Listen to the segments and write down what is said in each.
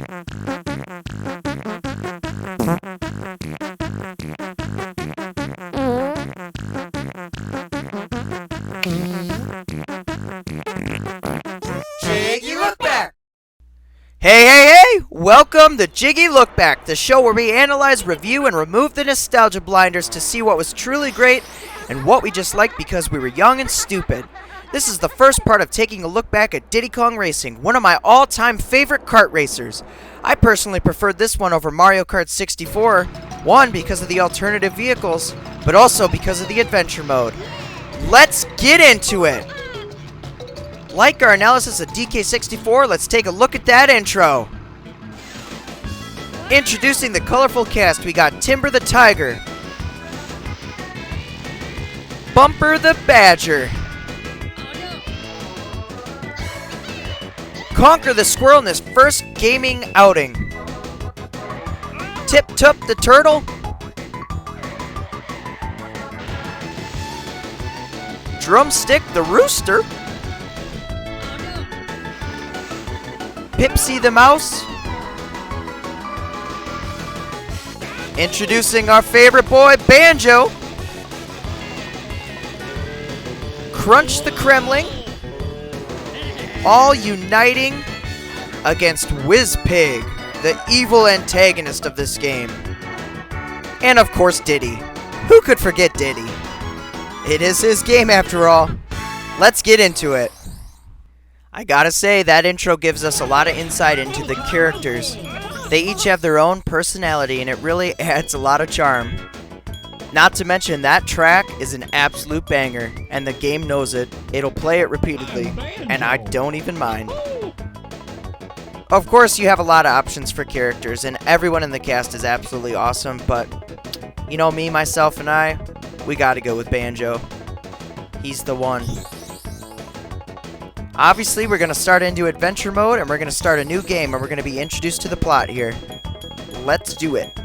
Jiggy Look Back! Hey! Welcome to Jiggy Look Back, the show where we analyze, review, and remove the nostalgia blinders to see what was truly great and what we just liked because we were young and stupid. This is the first part of taking a look back at Diddy Kong Racing, one of my all-time favorite kart racers. I personally preferred this one over Mario Kart 64, one because of the alternative vehicles, but also because of the adventure mode. Let's get into it! Like our analysis of DK64, let's take a look at that intro. Introducing the colorful cast, we got Timber the Tiger, Bumper the Badger, Conquer the Squirrel in his first gaming outing, Tip Tup the Turtle, Drumstick the Rooster, Pipsy the Mouse, introducing our favorite boy, Banjo, Crunch the Kremling, all uniting against Wizpig, the evil antagonist of this game. And of course, Diddy. Who could forget Diddy? It is his game after all. Let's get into it. I gotta say, that intro gives us a lot of insight into the characters. They each have their own personality, and it really adds a lot of charm. Not to mention, that track is an absolute banger, and the game knows it. It'll play it repeatedly, and I don't even mind. Of course, you have a lot of options for characters, and everyone in the cast is absolutely awesome, but, you know, me, myself, and I, we gotta go with Banjo. He's the one. Obviously, we're going to start into adventure mode, and we're going to start a new game, and we're going to be introduced to the plot here. Let's do it.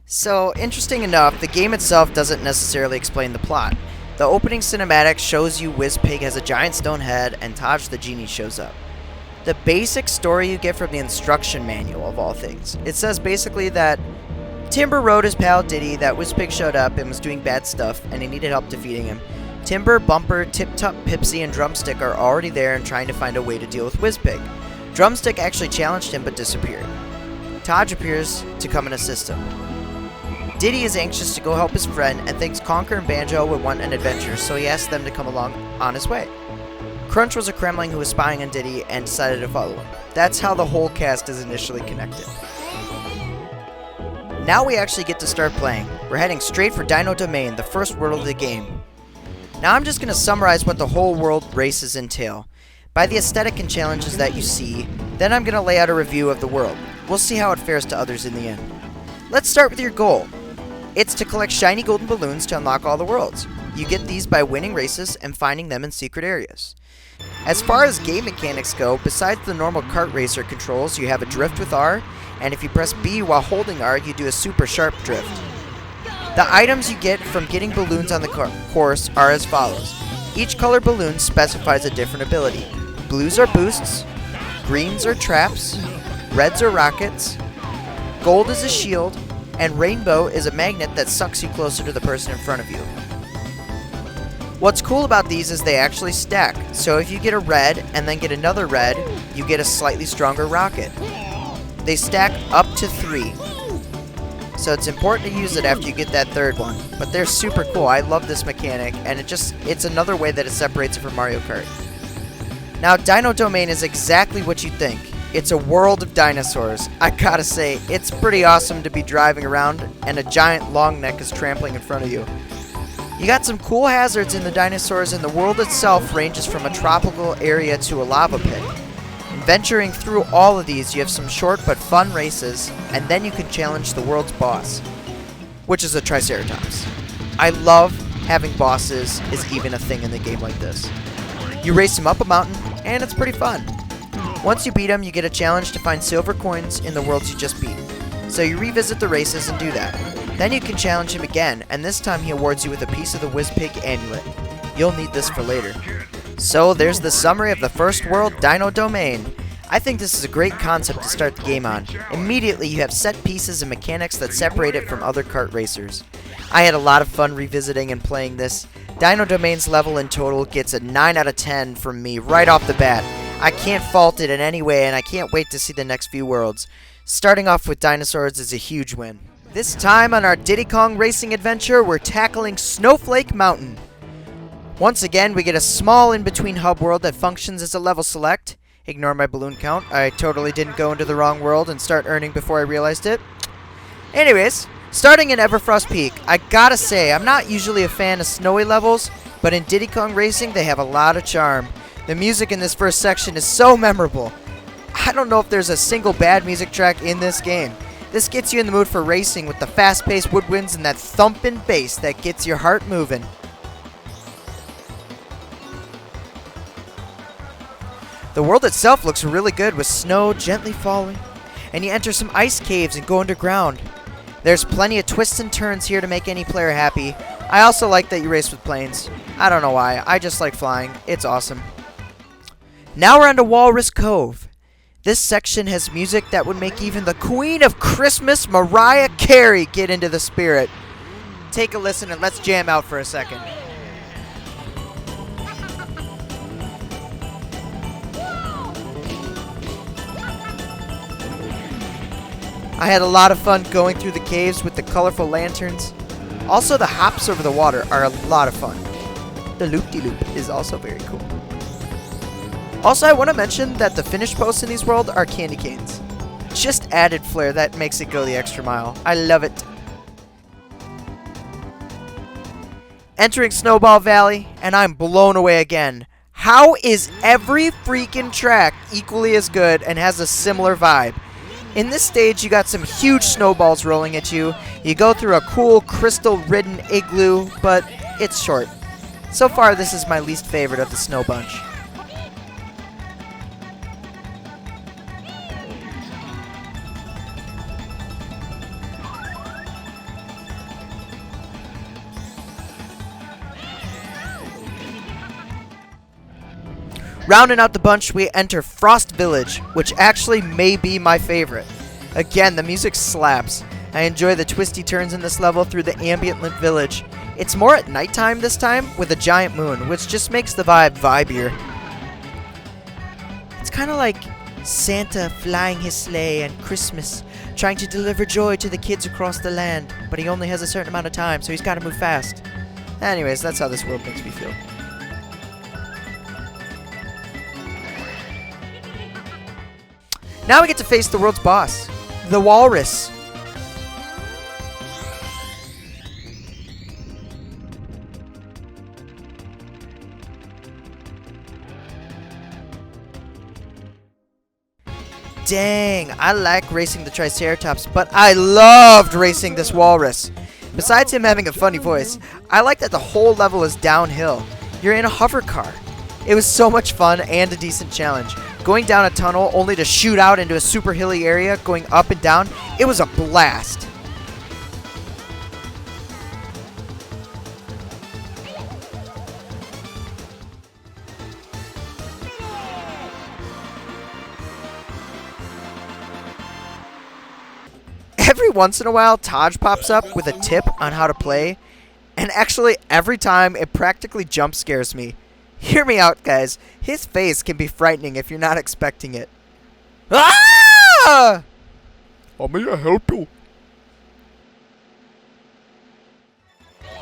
So, interesting enough, the game itself doesn't necessarily explain the plot. The opening cinematic shows you Wizpig has a giant stone head, and Taj the genie shows up. The basic story you get from the instruction manual, of all things. It says basically that Timber wrote his pal Diddy that Wizpig showed up and was doing bad stuff, and he needed help defeating him. Timber, Bumper, Tip Tup, Pipsy, and Drumstick are already there and trying to find a way to deal with Wizpig. Drumstick actually challenged him but disappeared. Taj appears to come and assist him. Diddy is anxious to go help his friend and thinks Conker and Banjo would want an adventure, so he asks them to come along on his way. Crunch was a Kremling who was spying on Diddy and decided to follow him. That's how the whole cast is initially connected. Now we actually get to start playing. We're heading straight for Dino Domain, the first world of the game. Now I'm just going to summarize what the whole world races entail. By the aesthetic and challenges that you see, then I'm going to lay out a review of the world. We'll see how it fares to others in the end. Let's start with your goal. It's to collect shiny golden balloons to unlock all the worlds. You get these by winning races and finding them in secret areas. As far as game mechanics go, besides the normal kart racer controls, you have a drift with R, and if you press B while holding R, you do a super sharp drift. The items you get from getting balloons on the course are as follows. Each color balloon specifies a different ability. Blues are boosts, greens are traps, reds are rockets, gold is a shield, and rainbow is a magnet that sucks you closer to the person in front of you. What's cool about these is they actually stack, so if you get a red and then get another red, you get a slightly stronger rocket. They stack up to 3. So it's important to use it after you get that third one. But they're super cool. I love this mechanic, and it's another way that it separates it from Mario Kart. Now, Dino Domain is exactly what you think. It's a world of dinosaurs. I gotta say, it's pretty awesome to be driving around, and a giant long neck is trampling in front of you. You got some cool hazards in the dinosaurs, and the world itself ranges from a tropical area to a lava pit. Venturing through all of these, you have some short but fun races, and then you can challenge the world's boss, which is a Triceratops. I love having bosses is even a thing in the game like this. You race him up a mountain, and it's pretty fun. Once you beat him, you get a challenge to find silver coins in the worlds you just beat. So you revisit the races and do that. Then you can challenge him again, and this time he awards you with a piece of the Wizpig amulet. You'll need this for later. So there's the summary of the first world, Dino Domain. I think this is a great concept to start the game on. Immediately you have set pieces and mechanics that separate it from other kart racers. I had a lot of fun revisiting and playing this. Dino Domain's level in total gets a 9 out of 10 from me right off the bat. I can't fault it in any way, and I can't wait to see the next few worlds. Starting off with dinosaurs is a huge win. This time on our Diddy Kong Racing adventure, we're tackling Snowflake Mountain. Once again, we get a small in-between hub world that functions as a level select. Ignore my balloon count. I totally didn't go into the wrong world and start earning before I realized it. Anyways, starting in Everfrost Peak, I gotta say, I'm not usually a fan of snowy levels, but in Diddy Kong Racing, they have a lot of charm. The music in this first section is so memorable. I don't know if there's a single bad music track in this game. This gets you in the mood for racing with the fast-paced woodwinds and that thumping bass that gets your heart moving. The world itself looks really good with snow gently falling, and you enter some ice caves and go underground. There's plenty of twists and turns here to make any player happy. I also like that you race with planes. I don't know why, I just like flying. It's awesome. Now we're on to Walrus Cove. This section has music that would make even the Queen of Christmas, Mariah Carey, get into the spirit. Take a listen and let's jam out for a second. I had a lot of fun going through the caves with the colorful lanterns. Also, the hops over the water are a lot of fun. The loop-de-loop is also very cool. Also, I want to mention that the finish posts in these worlds are candy canes. Just added flair that makes it go the extra mile. I love it. Entering Snowball Valley, and I'm blown away again. How is every freaking track equally as good and has a similar vibe? In this stage, you got some huge snowballs rolling at you. You go through a cool crystal-ridden igloo, but it's short. So far, this is my least favorite of the snow bunch. Rounding out the bunch, we enter Frost Village, which actually may be my favorite. Again, the music slaps. I enjoy the twisty turns in this level through the ambient lit village. It's more at nighttime this time, with a giant moon, which just makes the vibe vibier. It's kind of like Santa flying his sleigh and Christmas, trying to deliver joy to the kids across the land, but he only has a certain amount of time, so he's got to move fast. Anyways, that's how this world makes me feel. Now we get to face the world's boss, the Walrus. Dang, I like racing the Triceratops, but I loved racing this Walrus. Besides him having a funny voice, I like that the whole level is downhill. You're in a hover car. It was so much fun and a decent challenge. Going down a tunnel only to shoot out into a super hilly area, going up and down, it was a blast. Every once in a while, Taj pops up with a tip on how to play, and actually every time it practically jump scares me. Hear me out, guys. His face can be frightening if you're not expecting it. Ah! How may I help you?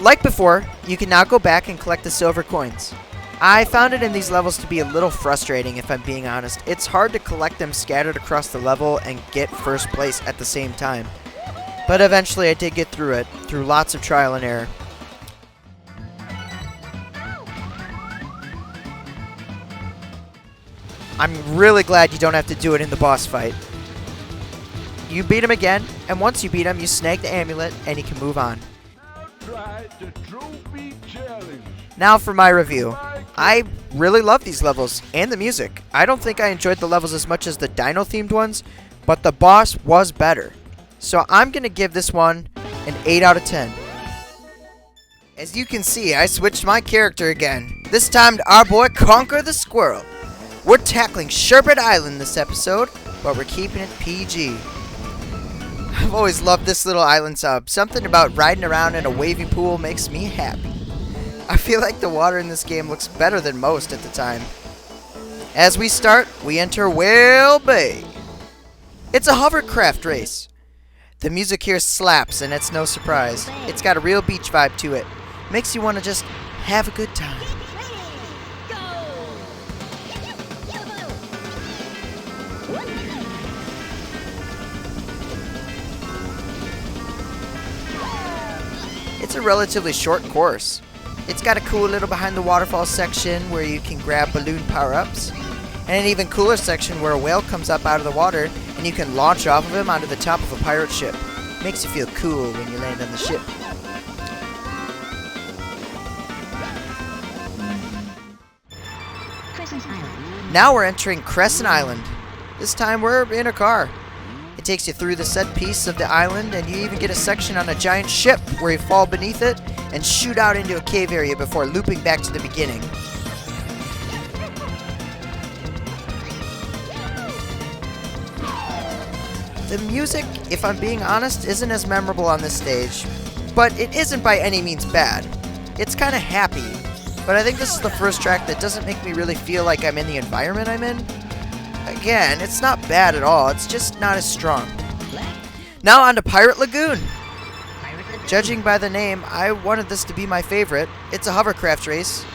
Like before, you can now go back and collect the silver coins. I found it in these levels to be a little frustrating, if I'm being honest. It's hard to collect them scattered across the level and get first place at the same time. But eventually I did get through it, through lots of trial and error. I'm really glad you don't have to do it in the boss fight. You beat him again, and once you beat him, you snag the amulet, and you can move on. Now for my review. I really love these levels, and the music. I don't think I enjoyed the levels as much as the dino-themed ones, but the boss was better. So I'm going to give this one an 8 out of 10. As you can see, I switched my character again. This time to our boy Conquer the Squirrel. We're tackling Sherbet Island this episode, but we're keeping it PG. I've always loved this little island sub. Something about riding around in a wavy pool makes me happy. I feel like the water in this game looks better than most at the time. As we start, we enter Whale Bay. It's a hovercraft race. The music here slaps, and it's no surprise. It's got a real beach vibe to it. Makes you want to just have a good time. It's a relatively short course. It's got a cool little behind the waterfall section where you can grab balloon power-ups, and an even cooler section where a whale comes up out of the water and you can launch off of him onto the top of a pirate ship. Makes you feel cool when you land on the ship. Now we're entering Crescent Island. This time we're in a car. It takes you through the set piece of the island, and you even get a section on a giant ship where you fall beneath it and shoot out into a cave area before looping back to the beginning. The music, if I'm being honest, isn't as memorable on this stage, but it isn't by any means bad. It's kind of happy, but I think this is the first track that doesn't make me really feel like I'm in the environment I'm in. Again, it's not bad at all, it's just not as strong. Now on to Pirate Lagoon. Judging by the name, I wanted this to be my favorite. It's a hovercraft race.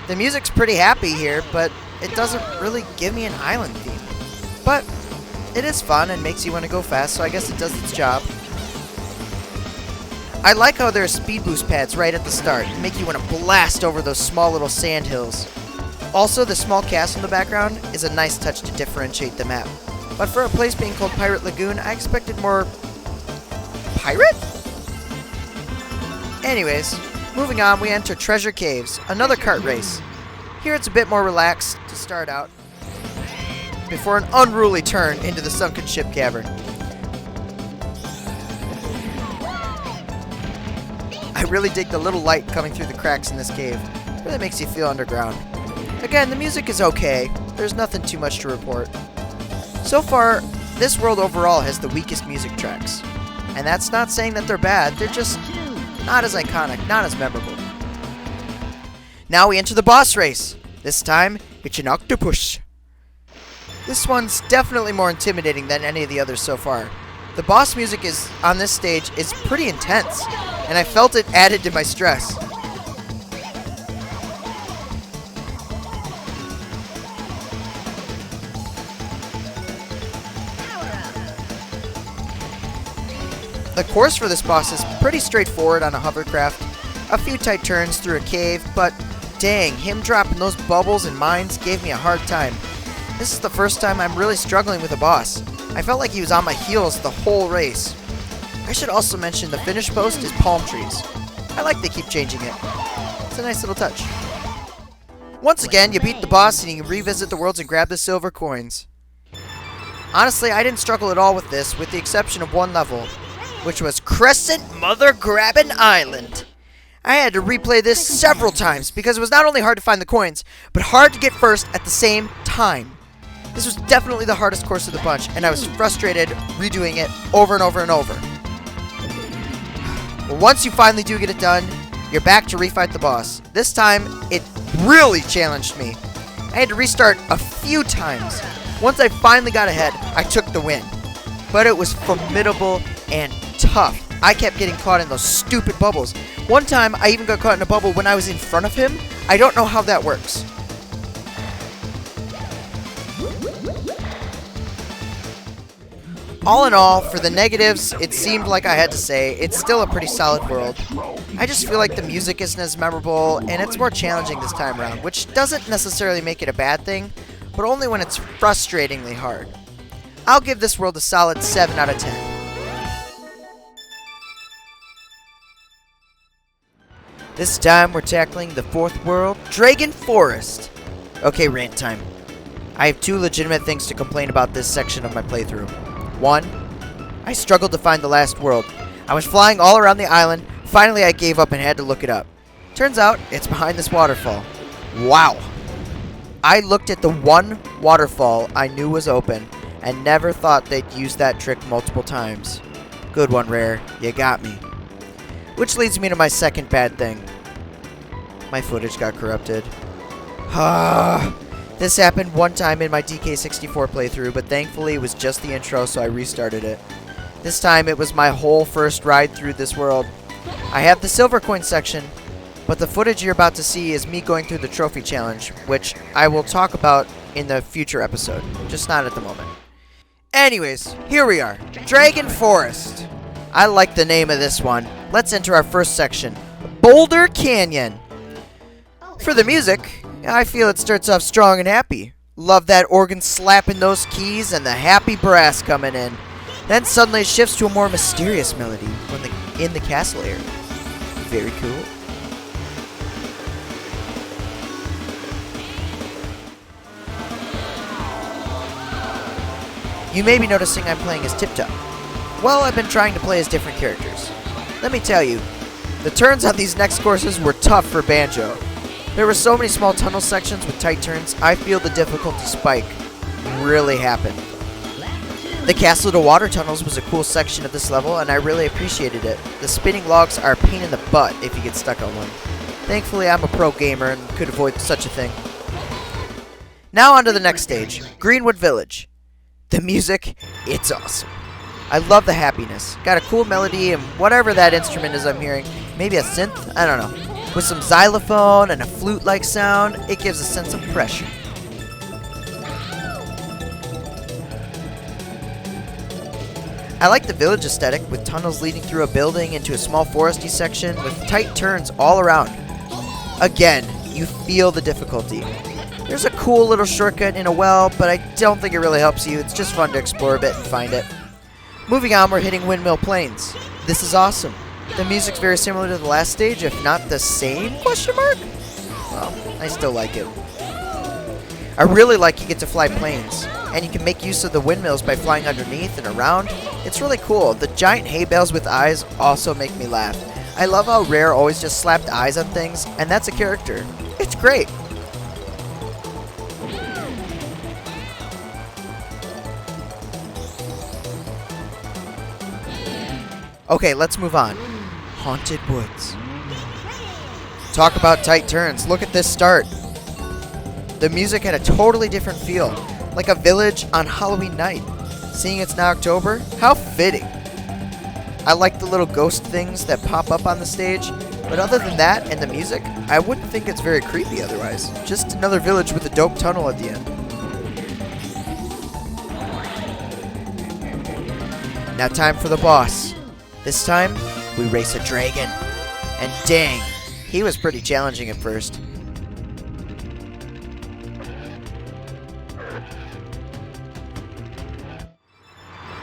The music's pretty happy here, but it doesn't really give me an island theme. But it is fun and makes you want to go fast, so I guess it does its job. I like how there are speed boost pads right at the start and make you want to blast over those small little sand hills. Also, the small castle in the background is a nice touch to differentiate the map. But for a place being called Pirate Lagoon, I expected more... pirate? Anyways, moving on, we enter Treasure Caves, another kart race. Here it's a bit more relaxed to start out, before an unruly turn into the sunken ship cavern. I really dig the little light coming through the cracks in this cave. It really makes you feel underground. Again, the music is okay. There's nothing too much to report. So far, this world overall has the weakest music tracks. And that's not saying that they're bad, they're just not as iconic, not as memorable. Now we enter the boss race. This time, it's an octopus. This one's definitely more intimidating than any of the others so far. The boss music on this stage is pretty intense, and I felt it added to my stress. The course for this boss is pretty straightforward on a hovercraft. A few tight turns through a cave, but dang, him dropping those bubbles and mines gave me a hard time. This is the first time I'm really struggling with a boss. I felt like he was on my heels the whole race. I should also mention the finish post is palm trees. I like they keep changing it. It's a nice little touch. Once again, you beat the boss and you can revisit the worlds and grab the silver coins. Honestly, I didn't struggle at all with this, with the exception of one level, which was Crescent Mother Grabbin' Island. I had to replay this several times because it was not only hard to find the coins, but hard to get first at the same time. This was definitely the hardest course of the bunch, and I was frustrated redoing it over and over and over. But once you finally do get it done, you're back to refight the boss. This time, it really challenged me. I had to restart a few times. Once I finally got ahead, I took the win. But it was formidable and tough. I kept getting caught in those stupid bubbles. One time, I even got caught in a bubble when I was in front of him. I don't know how that works. All in all, for the negatives, it seemed like I had to say, it's still a pretty solid world. I just feel like the music isn't as memorable, and it's more challenging this time around, which doesn't necessarily make it a bad thing, but only when it's frustratingly hard. I'll give this world a solid 7 out of 10. This time we're tackling the fourth world, Dragon Forest. Okay, rant time. I have two legitimate things to complain about this section of my playthrough. One, I struggled to find the last world. I was flying all around the island. Finally, I gave up and had to look it up. Turns out, it's behind this waterfall. Wow. I looked at the one waterfall I knew was open and never thought they'd use that trick multiple times. Good one, Rare. You got me. Which leads me to my second bad thing. My footage got corrupted. This happened one time in my DK64 playthrough, but thankfully it was just the intro, so I restarted it. This time it was my whole first ride through this world. I have the silver coin section, but the footage you're about to see is me going through the trophy challenge, which I will talk about in the future episode, just not at the moment. Anyways, here we are, Dragon Forest. I like the name of this one. Let's enter our first section, Boulder Canyon. For the music, I feel it starts off strong and happy. Love that organ slapping those keys and the happy brass coming in. Then suddenly it shifts to a more mysterious melody in the castle area. Very cool. You may be noticing I'm playing as Tip-Top. Well, I've been trying to play as different characters. Let me tell you, the turns on these next courses were tough for Banjo. There were so many small tunnel sections with tight turns, I feel the difficulty spike really happened. The Castle to Water tunnels was a cool section of this level, and I really appreciated it. The spinning logs are a pain in the butt if you get stuck on one. Thankfully, I'm a pro gamer and could avoid such a thing. Now on to the next stage, Greenwood Village. The music, it's awesome. I love the happiness. Got a cool melody and whatever that instrument is I'm hearing. Maybe a synth? I don't know. With some xylophone and a flute-like sound, it gives a sense of pressure. I like the village aesthetic with tunnels leading through a building into a small foresty section with tight turns all around. Again, you feel the difficulty. There's a cool little shortcut in a well, but I don't think it really helps you. It's just fun to explore a bit and find it. Moving on, we're hitting Windmill Plains. This is awesome. The music's very similar to the last stage, if not the same, question mark? Well, I still like it. I really like you get to fly planes, and you can make use of the windmills by flying underneath and around. It's really cool. The giant hay bales with eyes also make me laugh. I love how Rare always just slapped eyes on things, and that's a character. It's great. Okay, let's move on. Haunted Woods. Talk about tight turns. Look at this start. The music had a totally different feel, like a village on Halloween night. Seeing it's now October, how fitting. I like the little ghost things that pop up on the stage, but other than that and the music, I wouldn't think it's very creepy otherwise. Just another village with a dope tunnel at the end. Now time for the boss. This time, we race a dragon. And dang, he was pretty challenging at first.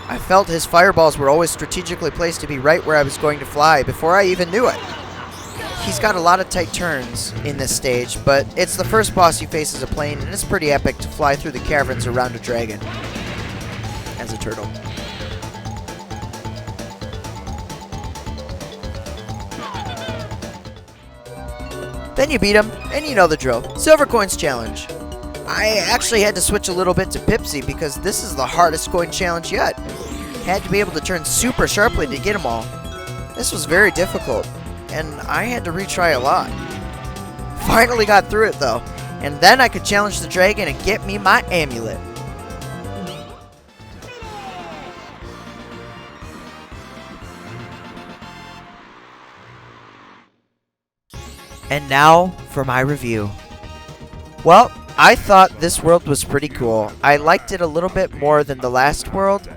I felt his fireballs were always strategically placed to be right where I was going to fly before I even knew it. He's got a lot of tight turns in this stage, but it's the first boss you face as a plane, and it's pretty epic to fly through the caverns around a dragon. As a turtle. Then you beat him, and you know the drill. Silver Coins Challenge. I actually had to switch a little bit to Pipsy because this is the hardest coin challenge yet. Had to be able to turn super sharply to get them all. This was very difficult, and I had to retry a lot. Finally got through it though, and then I could challenge the dragon and get me my amulet. And now for my review. Well, I thought this world was pretty cool. I liked it a little bit more than the last world.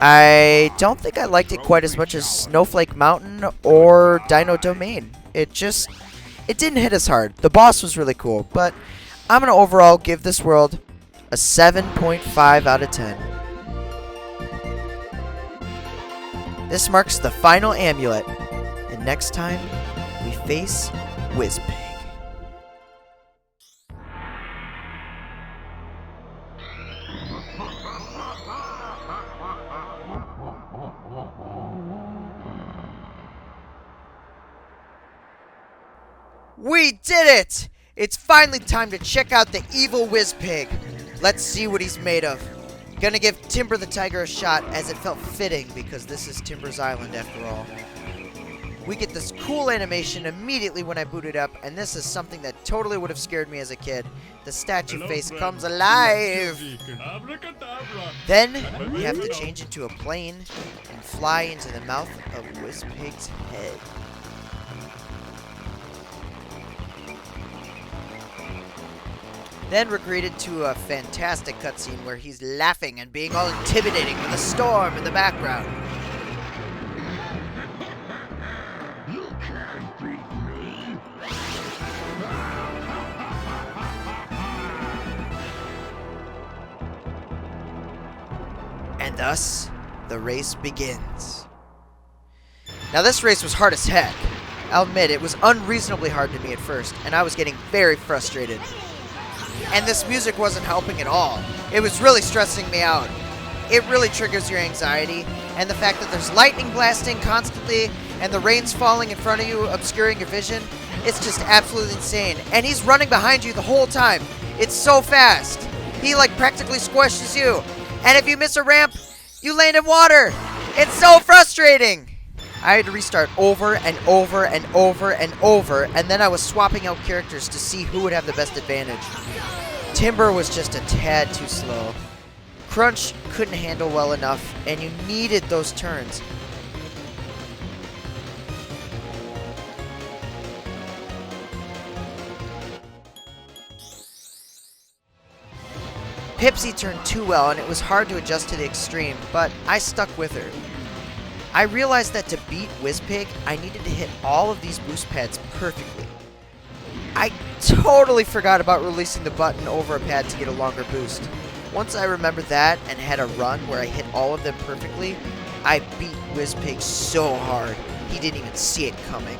I don't think I liked it quite as much as Snowflake Mountain or Dino Domain. It didn't hit as hard. The boss was really cool, but I'm going to overall give this world a 7.5 out of 10. This marks the final amulet, and next time we face Wizpig. We did it! It's finally time to check out the evil Wizpig. Let's see what he's made of. Gonna give Timber the Tiger a shot, as it felt fitting because this is Timber's island after all. We get this cool animation immediately when I boot it up, and this is something that totally would have scared me as a kid. The statue face comes alive! Then, we have to change into a plane and fly into the mouth of Wizpig's head. Then we're greeted to a fantastic cutscene where he's laughing and being all intimidating with a storm in the background. And thus, the race begins. Now this race was hard as heck. I'll admit, it was unreasonably hard to me at first, and I was getting very frustrated. And this music wasn't helping at all. It was really stressing me out. It really triggers your anxiety, and the fact that there's lightning blasting constantly, and the rain's falling in front of you, obscuring your vision, it's just absolutely insane. And he's running behind you the whole time. It's so fast. He like practically squishes you. And if you miss a ramp, you land in water. It's so frustrating. I had to restart over and over and over and over, and then I was swapping out characters to see who would have the best advantage. Timber was just a tad too slow. Crunch couldn't handle well enough, and you needed those turns. Pipsy turned too well, and it was hard to adjust to the extreme, but I stuck with her. I realized that to beat Wizpig, I needed to hit all of these boost pads perfectly. I totally forgot about releasing the button over a pad to get a longer boost. Once I remembered that and had a run where I hit all of them perfectly, I beat Wizpig so hard, he didn't even see it coming.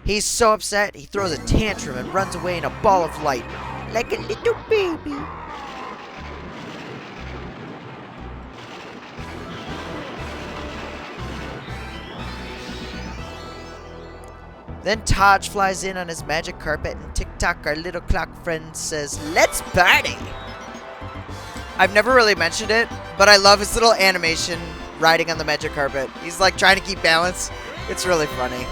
He's so upset, he throws a tantrum and runs away in a ball of light, like a little baby. Then Taj flies in on his magic carpet, and Tick-Tock, our little clock friend, says, "Let's party!" I've never really mentioned it, but I love his little animation riding on the magic carpet. He's like trying to keep balance. It's really funny.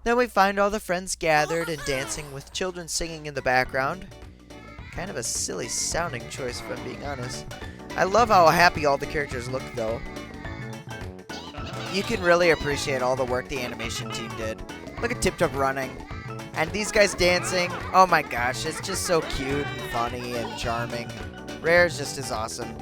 Then we find all the friends gathered and dancing with children singing in the background. Kind of a silly sounding choice if I'm being honest. I love how happy all the characters look though. You can really appreciate all the work the animation team did. Look at Tip Top running. And these guys dancing. Oh my gosh, it's just so cute and funny and charming. Rare's just as awesome.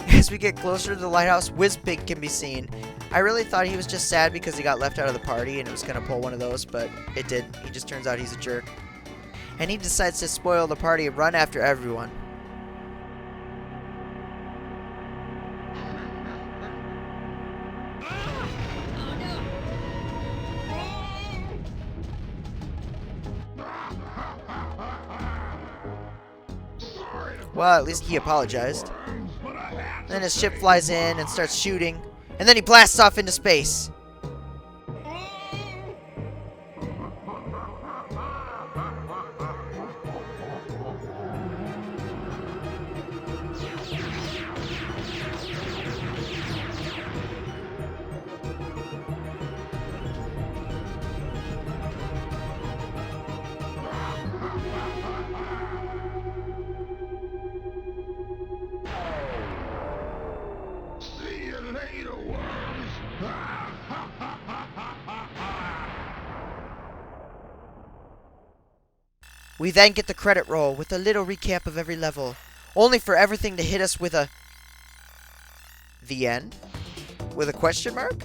As we get closer to the lighthouse, Wizpig can be seen. I really thought he was just sad because he got left out of the party and it was going to pull one of those, but it didn't. He just turns out he's a jerk. And he decides to spoil the party and run after everyone. Well, at least he apologized. Then his ship flies in and starts shooting, and then he blasts off into space. We then get the credit roll with a little recap of every level, only for everything to hit us with a... The end? With a question mark?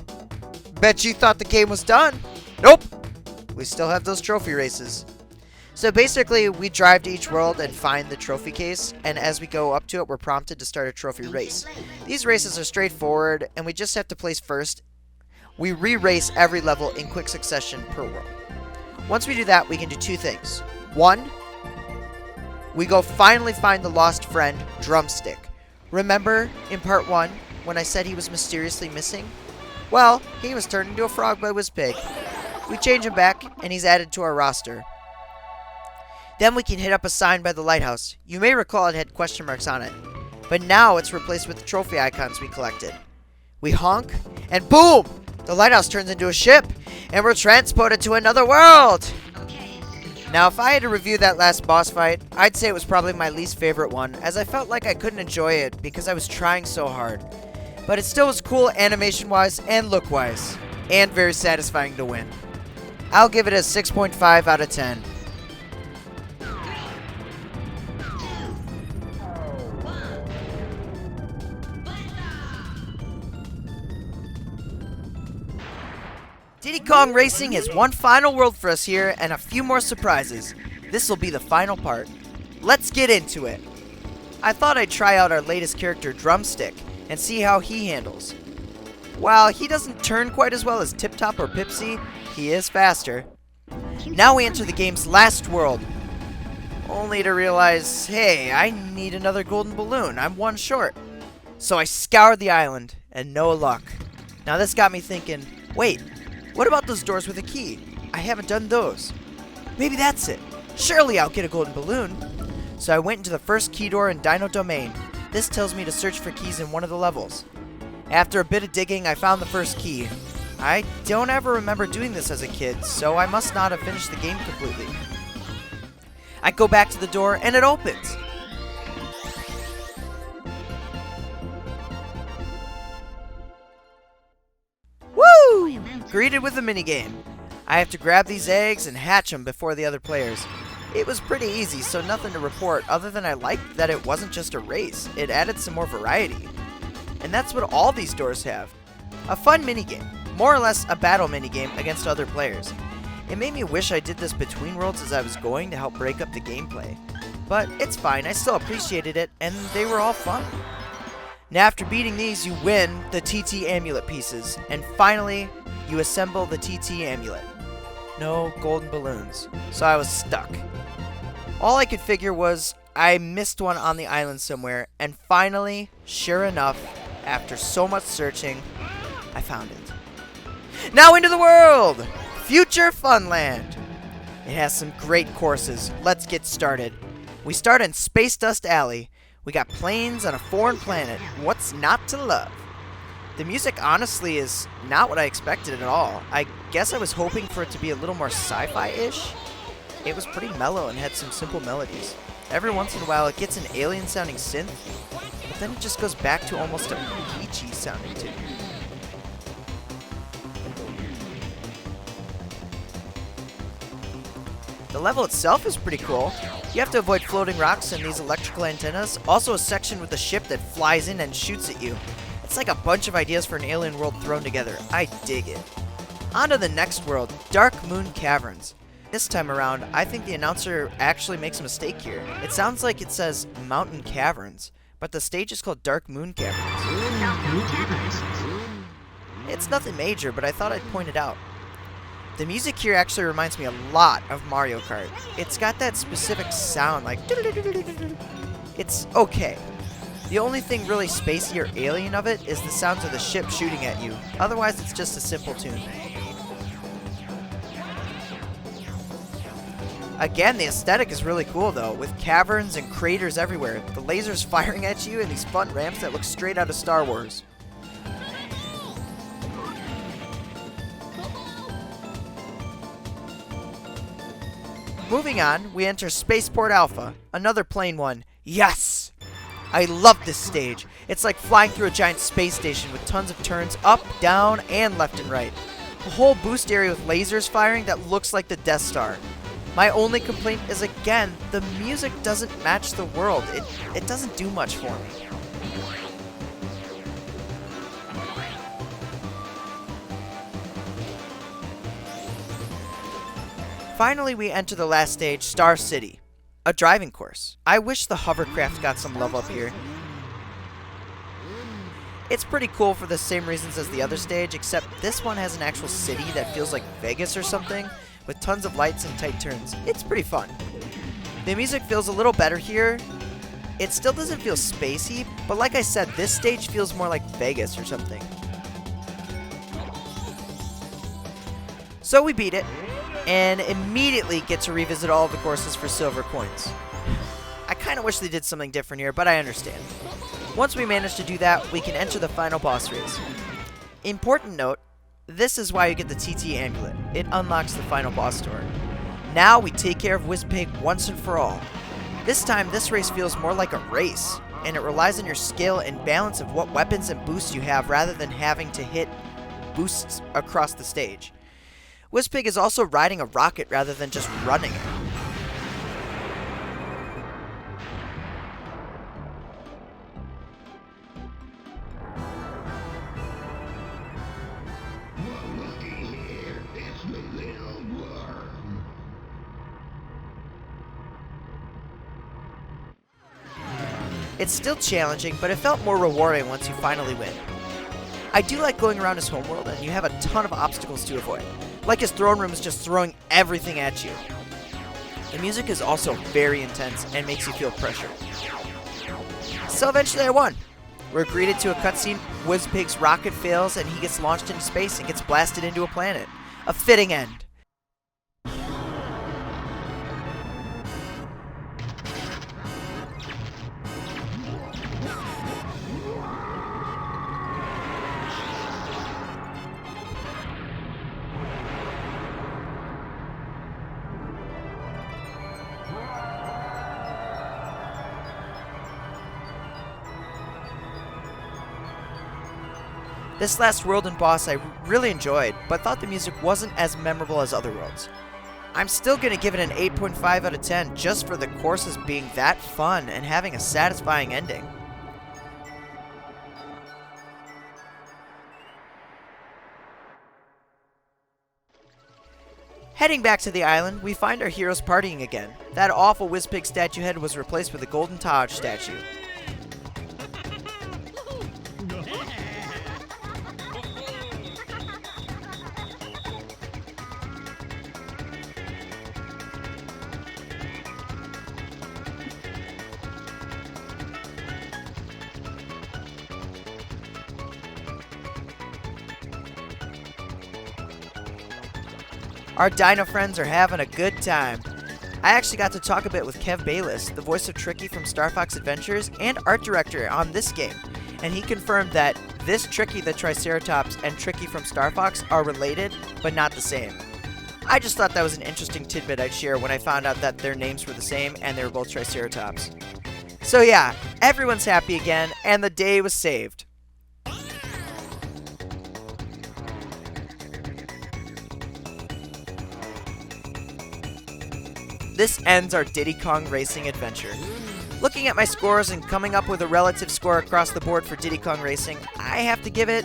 Bet you thought the game was done. Nope! We still have those trophy races. So basically, we drive to each world and find the trophy case, and as we go up to it, we're prompted to start a trophy race. These races are straightforward, and we just have to place first. We re-race every level in quick succession per world. Once we do that, we can do two things. One, we go finally find the lost friend, Drumstick. Remember in part 1 when I said he was mysteriously missing? Well, he was turned into a frog by Wizpig. We change him back, and he's added to our roster. Then we can hit up a sign by the lighthouse. You may recall it had question marks on it, but now it's replaced with the trophy icons we collected. We honk, and boom! The lighthouse turns into a ship, and we're transported to another world! Now, if I had to review that last boss fight, I'd say it was probably my least favorite one, as I felt like I couldn't enjoy it because I was trying so hard. But it still was cool animation-wise and look-wise, and very satisfying to win. I'll give it a 6.5 out of 10. Diddy Kong Racing has one final world for us here and a few more surprises. This will be the final part. Let's get into it. I thought I'd try out our latest character, Drumstick, and see how he handles. While he doesn't turn quite as well as Tip Top or Pipsy, he is faster. Now we enter the game's last world, only to realize, hey, I need another golden balloon. I'm one short. So I scoured the island, and no luck. Now this got me thinking, wait, what about those doors with a key? I haven't done those. Maybe that's it. Surely I'll get a golden balloon. So I went into the first key door in Dino Domain. This tells me to search for keys in one of the levels. After a bit of digging, I found the first key. I don't ever remember doing this as a kid, so I must not have finished the game completely. I go back to the door, and it opens. Woo! Greeted with a minigame. I have to grab these eggs and hatch them before the other players. It was pretty easy, so nothing to report other than I liked that it wasn't just a race. It added some more variety. And that's what all these doors have. A fun minigame. More or less a battle minigame against other players. It made me wish I did this between worlds as I was going to help break up the gameplay. But it's fine, I still appreciated it, and they were all fun. Now after beating these, you win the TT amulet pieces, and finally, you assemble the TT amulet. No golden balloons, so I was stuck. All I could figure was I missed one on the island somewhere, and finally, sure enough, after so much searching, I found it. Now into the world! Future Funland! It has some great courses. Let's get started. We start in Space Dust Alley. We got planes on a foreign planet. What's not to love? The music honestly is not what I expected at all. I guess I was hoping for it to be a little more sci-fi-ish. It was pretty mellow and had some simple melodies. Every once in a while it gets an alien-sounding synth, but then it just goes back to almost a peachy sounding tune. The level itself is pretty cool. You have to avoid floating rocks and these electrical antennas. Also a section with a ship that flies in and shoots at you. It's like a bunch of ideas for an alien world thrown together. I dig it. On to the next world, Dark Moon Caverns. This time around, I think the announcer actually makes a mistake here. It sounds like it says Mountain Caverns, but the stage is called Dark Moon Caverns. It's nothing major, but I thought I'd point it out. The music here actually reminds me a lot of Mario Kart. It's got that specific sound, like it's okay. The only thing really spacey or alien of it is the sounds of the ship shooting at you. Otherwise, it's just a simple tune. Again, the aesthetic is really cool though, with caverns and craters everywhere, the lasers firing at you, and these fun ramps that look straight out of Star Wars. Moving on, we enter Spaceport Alpha, another plane one. Yes! I love this stage. It's like flying through a giant space station with tons of turns up, down, and left and right. A whole boost area with lasers firing that looks like the Death Star. My only complaint is, again, the music doesn't match the world. It doesn't do much for me. Finally, we enter the last stage, Star City, a driving course. I wish the hovercraft got some love up here. It's pretty cool for the same reasons as the other stage, except this one has an actual city that feels like Vegas or something, with tons of lights and tight turns. It's pretty fun. The music feels a little better here. It still doesn't feel spacey, but like I said, this stage feels more like Vegas or something. So we beat it, and immediately get to revisit all of the courses for silver coins. I kind of wish they did something different here, but I understand. Once we manage to do that, we can enter the final boss race. Important note, this is why you get the TT amulet. It unlocks the final boss door. Now we take care of Wizpig once and for all. This time, this race feels more like a race, and it relies on your skill and balance of what weapons and boosts you have rather than having to hit boosts across the stage. Wizpig is also riding a rocket rather than just running it. It's still challenging, but it felt more rewarding once you finally win. I do like going around his homeworld, and you have a ton of obstacles to avoid. Like his throne room is just throwing everything at you. The music is also very intense and makes you feel pressure. So eventually I won. We're greeted to a cutscene. Wizpig's rocket fails and he gets launched into space and gets blasted into a planet. A fitting end. This last world and boss I really enjoyed, but thought the music wasn't as memorable as other worlds. I'm still going to give it an 8.5 out of 10 just for the courses being that fun and having a satisfying ending. Heading back to the island, we find our heroes partying again. That awful Wizpig statue head was replaced with a golden Taj statue. Our dino friends are having a good time. I actually got to talk a bit with Kev Bayless, the voice of Tricky from Star Fox Adventures and art director on this game, and he confirmed that this Tricky the Triceratops and Tricky from Star Fox are related, but not the same. I just thought that was an interesting tidbit I'd share when I found out that their names were the same and they were both Triceratops. So yeah, everyone's happy again, and the day was saved. This ends our Diddy Kong Racing adventure. Looking at my scores and coming up with a relative score across the board for Diddy Kong Racing, I have to give it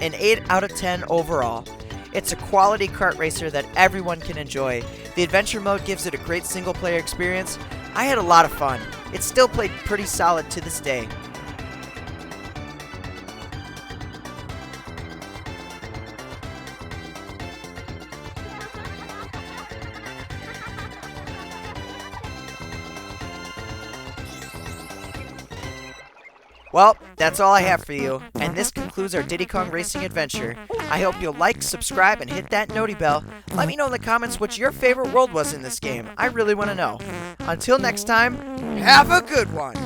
an 8 out of 10 overall. It's a quality kart racer that everyone can enjoy. The adventure mode gives it a great single player experience. I had a lot of fun. It still played pretty solid to this day. Well, that's all I have for you, and this concludes our Diddy Kong Racing adventure. I hope you'll like, subscribe, and hit that noti bell. Let me know in the comments what your favorite world was in this game. I really want to know. Until next time, have a good one!